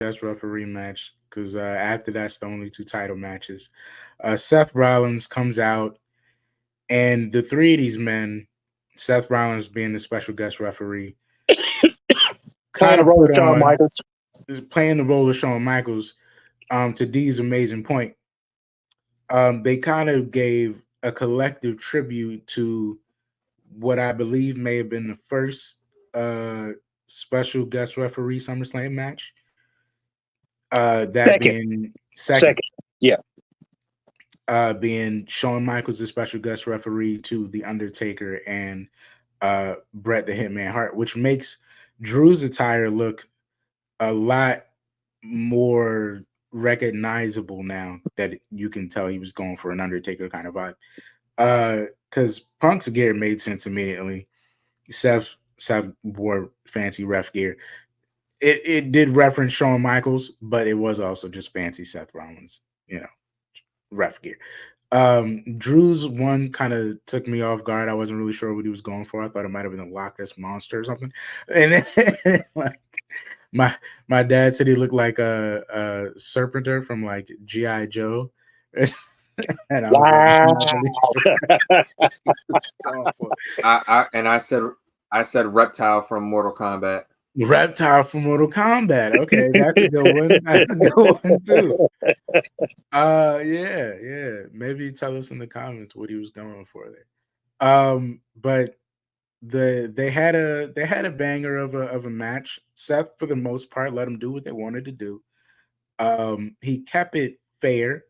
guest referee match because after that's the only two title matches. Seth Rollins comes out, and the three of these men, Seth Rollins being the special guest referee, Playing kind the of role of put Shawn on Michaels. is playing the role of Shawn Michaels. To D's amazing point, they kind of gave a collective tribute to what I believe may have been the first uh, special guest referee SummerSlam match. That Second, being second, second. Yeah. being Shawn Michaels, the special guest referee to The Undertaker and Bret the Hitman Hart, which makes Drew's attire look a lot more recognizable now that you can tell he was going for an Undertaker kind of vibe. Because Punk's gear made sense immediately. Seth wore fancy ref gear. It did reference Shawn Michaels, but it was also just fancy Seth Rollins, ref gear. Drew's one kind of took me off guard. I wasn't really sure what he was going for. I thought it might have been a Loch Ness monster or something. And then like my my dad said he looked like a Serpenter from like GI Joe. And I was like, I'm Wow. not really sure what he was going for. I said reptile from Mortal Kombat. Reptile from Mortal Kombat. Okay, that's a good one. That's a good one too. Yeah. Maybe tell us in the comments what he was going for there. But they had a banger of a match. Seth, for the most part, let them do what they wanted to do. He kept it fair,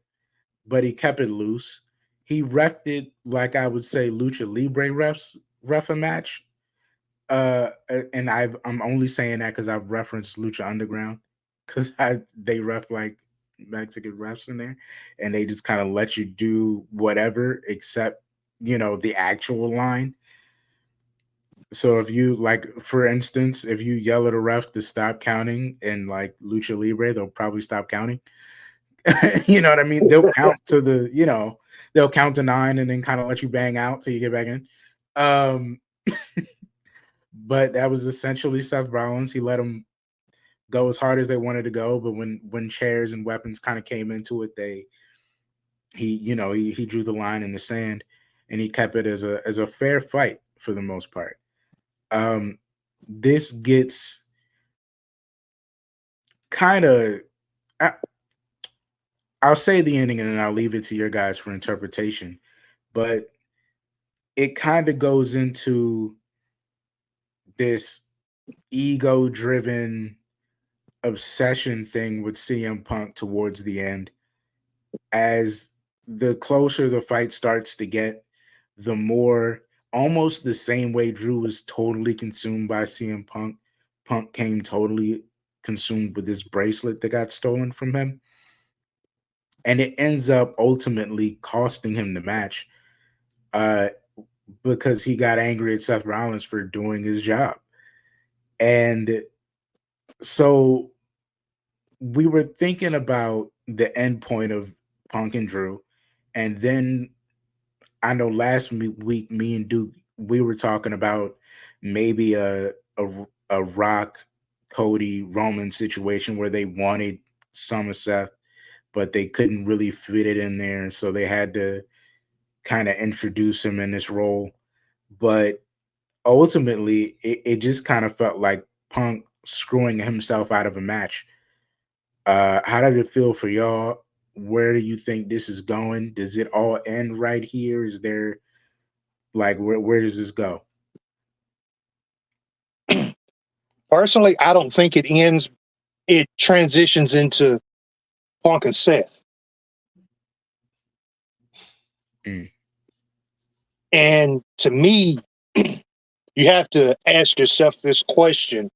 but he kept it loose. He refed it like I would say Lucha Libre refs ref a match. And I'm only saying that because I've referenced Lucha Underground because they ref like Mexican refs in there, and they just kind of let you do whatever except the actual line. So if you like, for instance, if you yell at a ref to stop counting in like Lucha Libre, they'll probably stop counting. You know what I mean? They'll count to nine and then kind of let you bang out till you get back in. Um, but that was essentially Seth Rollins. He let them go as hard as they wanted to go, but when chairs and weapons kind of came into it, he drew the line in the sand, and he kept it as a fair fight for the most part. This gets kind of, I'll say the ending and then I'll leave it to your guys for interpretation, but it kind of goes into this ego driven obsession thing with CM Punk towards the end. As the closer the fight starts to get, the more, almost the same way Drew was totally consumed by CM Punk, Punk came totally consumed with this bracelet that got stolen from him. And it ends up ultimately costing him the match, uh, because he got angry at Seth Rollins for doing his job. And so we were thinking about the end point of Punk and Drew. And then I know last week, me and Duke, we were talking about maybe a Rock, Cody, Roman situation where they wanted Seth, but they couldn't really fit it in there, so they had to kind of introduce him in this role. But ultimately, it just kind of felt like Punk screwing himself out of a match. How did it feel for y'all? Where do you think this is going? Does it all end right here? Is there like where does this go? Personally, I don't think it ends. It transitions into Punk and Seth. Mm. And to me, you have to ask yourself this question: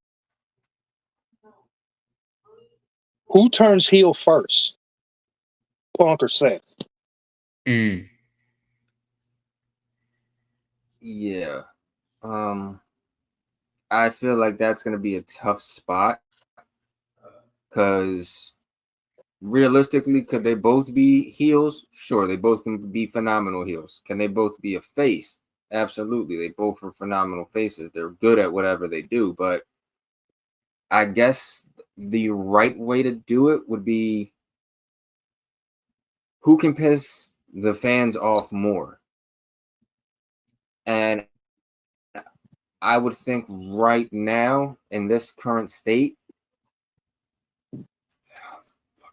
who turns heel first, Punk or Seth? Mm. Yeah. I feel like that's going to be a tough spot because realistically, could they both be heels? Sure, they both can be phenomenal heels. Can they both be a face? Absolutely. They both are phenomenal faces. They're good at whatever they do, but I guess the right way to do it would be who can piss the fans off more. And I would think right now in this current state,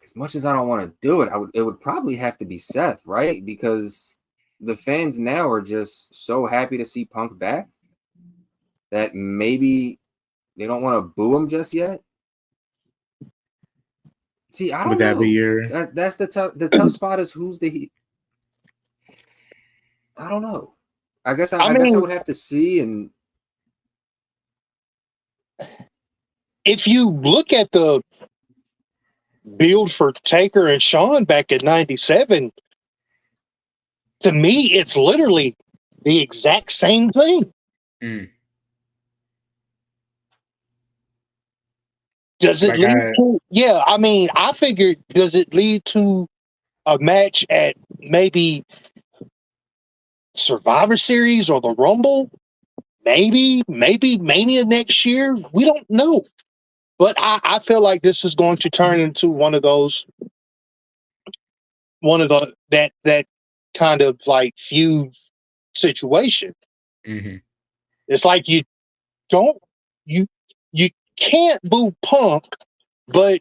as much as I don't want to do it, it would probably have to be Seth, right? Because the fans now are just so happy to see Punk back that maybe they don't want to boo him just yet. See, I don't Would that know. be your? That's the tough spot is who's the. I don't know. I guess I would have to see. And if you look at the build for Taker and Shawn back in '97, to me, it's literally the exact same thing. Mm. Does it Like lead to? Yeah, I mean, I figured, does it lead to a match at maybe Survivor Series or the Rumble? Maybe Mania next year. We don't know. But I feel like this is going to turn into one of that kind of like feud situation. Mm-hmm. It's like you can't boo Punk, but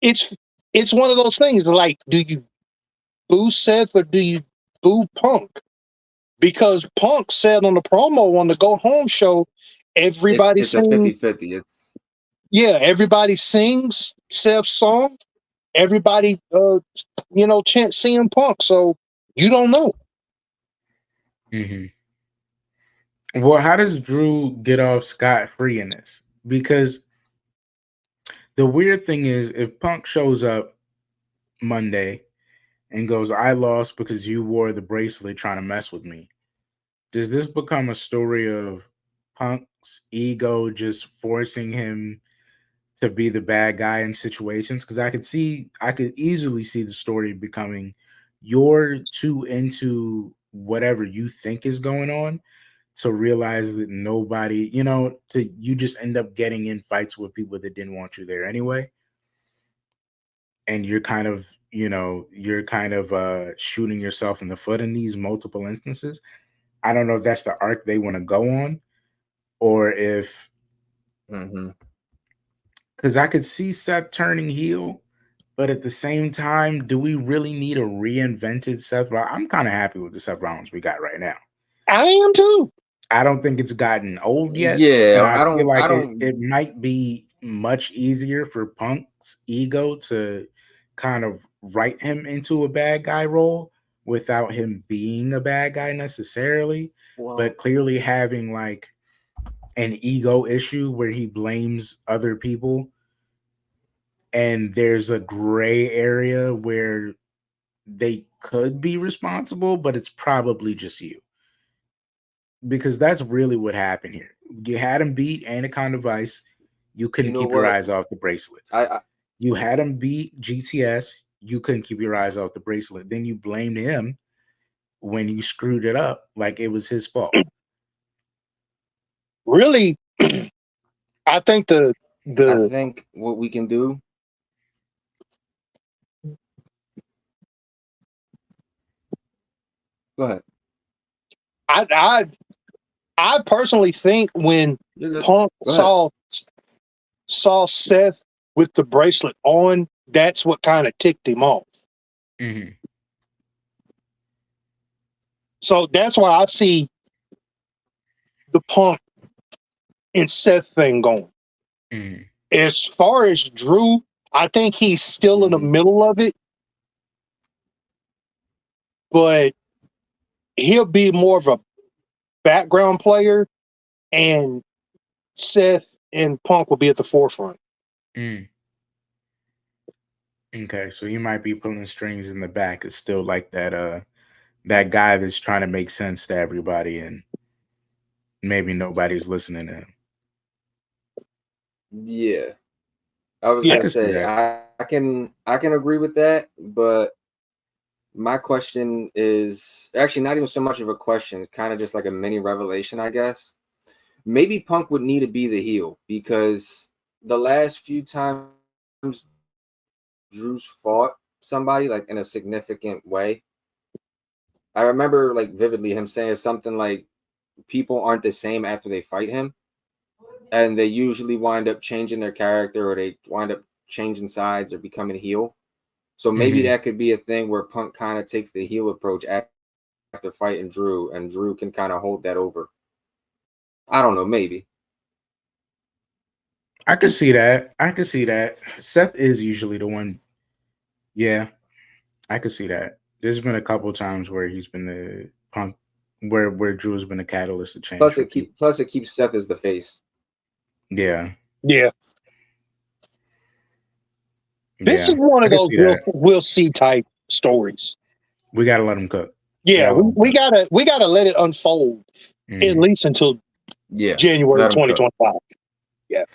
it's one of those things like, do you boo Seth or do you boo Punk? Because Punk said on the promo on the Go Home show, everybody it's a sings. 50-50. Everybody sings Seth's song. Everybody, chants CM Punk. So you don't know. Mm-hmm. Well, how does Drew get off scot-free in this? Because the weird thing is, if Punk shows up Monday and goes, "I lost because you wore the bracelet trying to mess with me," does this become a story of Punk's ego just forcing him to be the bad guy in situations? Because I could easily see the story becoming, you're too into whatever you think is going on to realize that nobody, you just end up getting in fights with people that didn't want you there anyway. And you're kind of, shooting yourself in the foot in these multiple instances. I don't know if that's the arc they want to go on, or if, because I could see Seth turning heel, but at the same time, do we really need a reinvented Seth Rollins? I'm kind of happy with the Seth Rollins we got right now. I am too. I don't think it's gotten old yet. Yeah, and I feel like I don't. it might be much easier for Punk's ego to kind of write him into a bad guy role without him being a bad guy necessarily, but clearly having like an ego issue where he blames other people, and there's a gray area where they could be responsible, but it's probably just you. Because that's really what happened here. You had him beat Anaconda Vice. You couldn't keep your eyes off the bracelet. You had him beat GTS. You couldn't keep your eyes off the bracelet. Then you blamed him when you screwed it up like it was his fault. Really, I think I think what we can do. Go ahead. I personally think when Punk saw Seth with the bracelet on, that's what kind of ticked him off. Mm-hmm. So that's why I see the Punk and Seth thing going. Mm-hmm. As far as Drew, I think he's still in the middle of it, but he'll be more of a background player, and Seth and Punk will be at the forefront. Mm. Okay, so you might be pulling strings in the back. It's still like that guy that's trying to make sense to everybody, and maybe nobody's listening to him. Yeah, I was gonna say I can agree with that, but my question is actually not even so much of a question. It's kind of just like a mini revelation, I guess. Maybe Punk would need to be the heel because the last few times Drew's fought somebody like in a significant way, I remember like vividly him saying something like people aren't the same after they fight him, and they usually wind up changing their character or they wind up changing sides or becoming heel. So maybe that could be a thing where Punk kind of takes the heel approach after fighting Drew, and Drew can kind of hold that over. I don't know, maybe. I could see that. I could see that. Seth is usually the one. Yeah, I could see that. There's been a couple times where he's been the Punk, where Drew's been a catalyst to change. Plus it keeps Seth as the face. Yeah. This is one of those we'll see type stories. We gotta let him cook. Yeah, we gotta let it unfold at least until January 2025. Yeah.